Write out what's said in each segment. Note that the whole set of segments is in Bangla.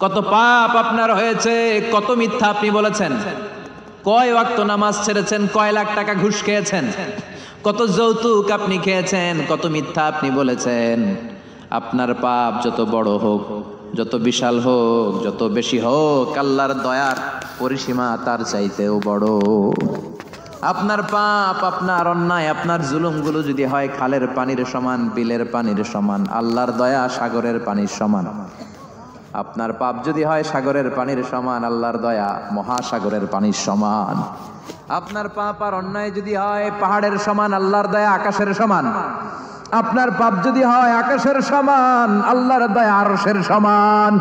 কত পাপ আপনার হয়েছে, কত মিথ্যা আপনি বলেছেন, কয় ওয়াক্ত নামাজ ছেড়েছেন, কয় লাখ টাকা ঘুষ খেয়েছেন, কত যৌতুক আপনি খেয়েছেন, কত মিথ্যা আপনি বলেছেন। আপনার পাপ যত বড় হোক, যত বিশাল হোক, যত বেশি হোক, আল্লাহর দয়ার পরিসীমা তার চাইতেও বড়। আপনার পাপ, আপনার অন্যায়, আপনার জুলুমগুলো যদি হয় খালের পানির সমান, বিলের পানির সমান, আল্লাহর দয়া সাগরের পানির সমান। আপনার পাপ যদি হয় সাগরের পানির সমান, আল্লাহর দয়া মহাসাগরের পানির সমান। আপনার পাপ আর অন্যায় যদি হয় পাহাড়ের সমান, আল্লাহর দয়া আকাশের সমান। আপনার পাপ যদি হয় আকাশের সমান, আল্লাহর দয়া আরশের সমান।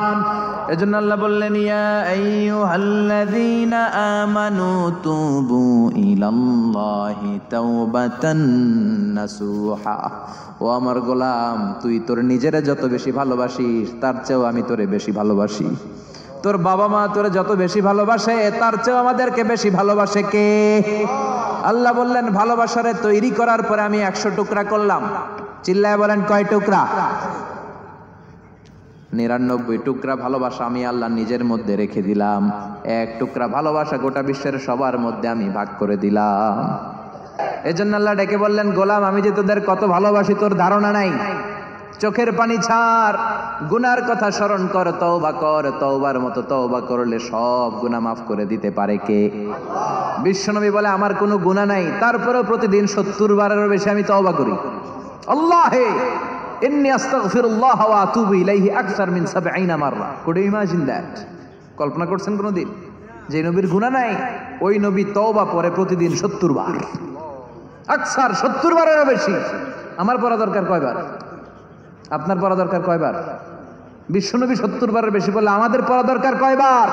এজন্য আল্লাহ বললেন, ইয়া আইয়ুহাল্লাযীনা আমানু তুবু ইলাল্লাহি তাওবাতান নাসুহা। ও আমার গোলাম, তুই তোর নিজেরে যত বেশি ভালোবাসিস তার চেয়েও আমি তোরে বেশি ভালোবাসি। তোর বাবা মা তোরে যত বেশি ভালোবাসে তার চেয়েও আমাদেরকে বেশি ভালোবাসে কে? আল্লাহ বললেন, ভালোবাসারে তৈরি করার পরে আমি 100 টুকরা করলাম। চিল্লায় বলেন, কয় টুকরা? 99 টুকরা ভালোবাসা আমি আল্লাহ নিজের মধ্যে রেখে দিলাম। 1 টুকরা ভালোবাসা গোটা বিশ্বের সবার মধ্যে আমি ভাগ করে দিলাম। এজন্য আল্লাহ ডেকে বললেন, গোলাম আমি যে তোদের কত ভালোবাসি তোর ধারণা নাই। চোখের পানি ছাড়, গুনার কথা স্মরণ কর, তওবা কর। তওবার মতো তওবা করলে সব গুনাহ মাফ করে দিতে পারে কে? বিশ্বনবী বলে, আমার কোনো গুনাহ নাই, তারপরেও প্রতিদিন 70 বারেরও বেশি আমি তওবা করি। আল্লাহে ইন্নী আস্তাগফিরুল্লাহ ওয়া আতুবু ইলাইহি আকসার মিন 70 মাররা। Could you imagine that? কল্পনা করছেন কোনদিন যে নবীর গুনাহ নাই, ওই নবী তওবা পড়ে প্রতিদিন 70 বার, আকসার 70 বারেরও বেশি। আমার পড়া দরকার কয়বার? আপনার পড়া দরকার কয়বার? বিশ্বনবী 70 বারের বেশি বললে আমাদের পড়া দরকার কয়বার?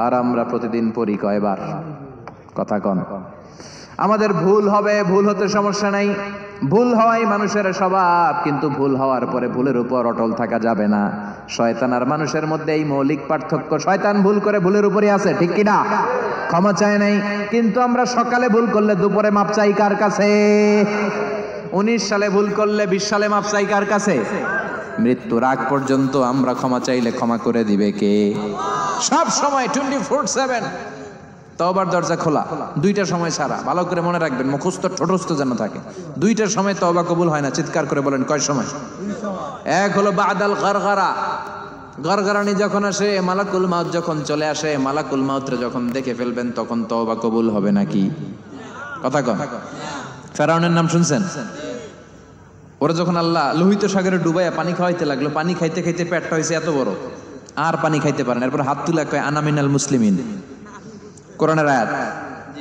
আর আমরা প্রতিদিন পড়ি কয়বার? কথা কন। আমাদের ভুল হবে, ভুল হতে সমস্যা নাই, ভুল হওয়াই মানুষের স্বভাব, কিন্তু ভুল হওয়ার পরে ভুলের উপর অটল থাকা যাবে না। শয়তান আর মানুষের মধ্যে এই মৌলিক পার্থক্য। শয়তান ভুল করে ভুলের উপরই আছে, ঠিক কিনা? ক্ষমা চায় নাই, কিন্তু আমরা সকালে ভুল করলে দুপুরে মাপ চাই কার কাছে? 19 সালে ভুল করলে 20 সালে মাপ চাই কার কাছে? মৃত্যুর আগ পর্যন্ত আমরা ক্ষমা চাইলে ক্ষমা করে দিবে কে? সব সময় 24/7 তওবার দরজা খোলা, 2টা সময় ছাড়া। ভালো করে মনে রাখবেন, মুখস্থ ঠোঁটস্থ যেন থাকে। 2টার সময় তওবা কবুল হয় না। চিৎকার করে বলেন, কয় সময়? এক হলো বাদাল গারগারা, গারগারানি যখন আসে, মালাকুল মাউত যখন চলে আসে, মালাকুল মাউতরে যখন দেখে ফেলবেন তখন তওবা কবুল হবে নাকি? কথা কন। ফেরাউনের নাম শুনছেন? ওরা যখন আল্লাহ লোহিত সাগরে ডুবাইয়া পানি খাওয়াইতে লাগলো, পানি খাইতে খাইতে পেটটা হয়েছে এত বড়, আর পানি খাইতে পারেন। এরপর হাত তুলে কয়, আনা মিনাল মুসলিমিন। কোরআনের আয়াত,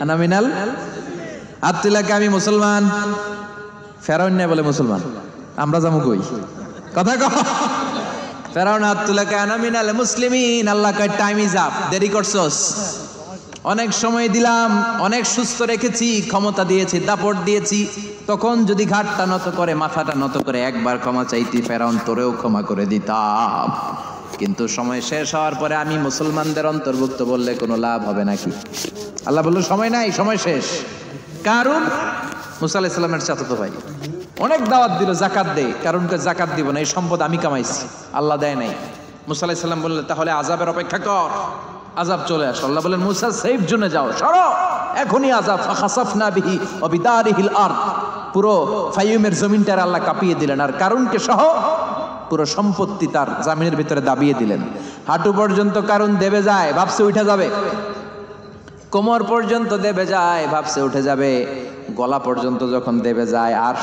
আনা মিনাল, হাত তুলে কয় আমি মুসলমান। ফেরাউন না বলে মুসলমান, আমরা যাবো কই? কথা কও। ফেরাউন হাত তুলে কয় আনা মিনাল মুসলিমিন। আল্লাহ কয়, টাইম ইজ আপ, দেরি করছস। অনেক সময় দিলাম, অনেক সুস্থ রেখেছি, ক্ষমতা দিয়েছি, দাপট দিয়েছি, তখন যদি ঘাটটা নত করে, মাথাটা নত করে একবার ক্ষমা চাইতি, ফেরাউন তোরেও ক্ষমা করে দিতাম। কিন্তু সময় শেষ হওয়ার পরে আমি মুসলমানদের অন্তর্ভুক্ত বললে কোনো লাভ হবে নাকি? আল্লাহ বলল, সময় নাই, সময় শেষ। কারণ মুসা আলাইহিস সালামের চাচাতো ভাই অনেক দাওয়াত দিল, জাকাত দে। কারণকে জাকাত দিব না, এই সম্পদ আমি কামাইছি, আল্লাহ দেয় নাই। মুসা আলাইহিস সালাম বললেন, তাহলে আযাবের অপেক্ষা কর, আযাব চলে আসে। আল্লাহ বলেন, মুসা সেফ জোনে যাও, সরো, এখনই আযাব। ফাখাসাফনা বিহি ওয়া বিদারিহিল আরদ, পুরো ফাইয়ুমের জমিনটার আল্লাহ কাঁপিয়ে দিলেন, আর কারুনকে সহ পুরো সম্পত্তি তার জামিনের ভিতরে দাবিয়ে দিলেন। হাঁটু পর্যন্ত কারুন দেবে যায়, ভাবছে উঠে যাবে। কোমর পর্যন্ত দেবে যায়, ভাবছে উঠে যাবে। গলা পর্যন্ত যখন দেবে যায় আর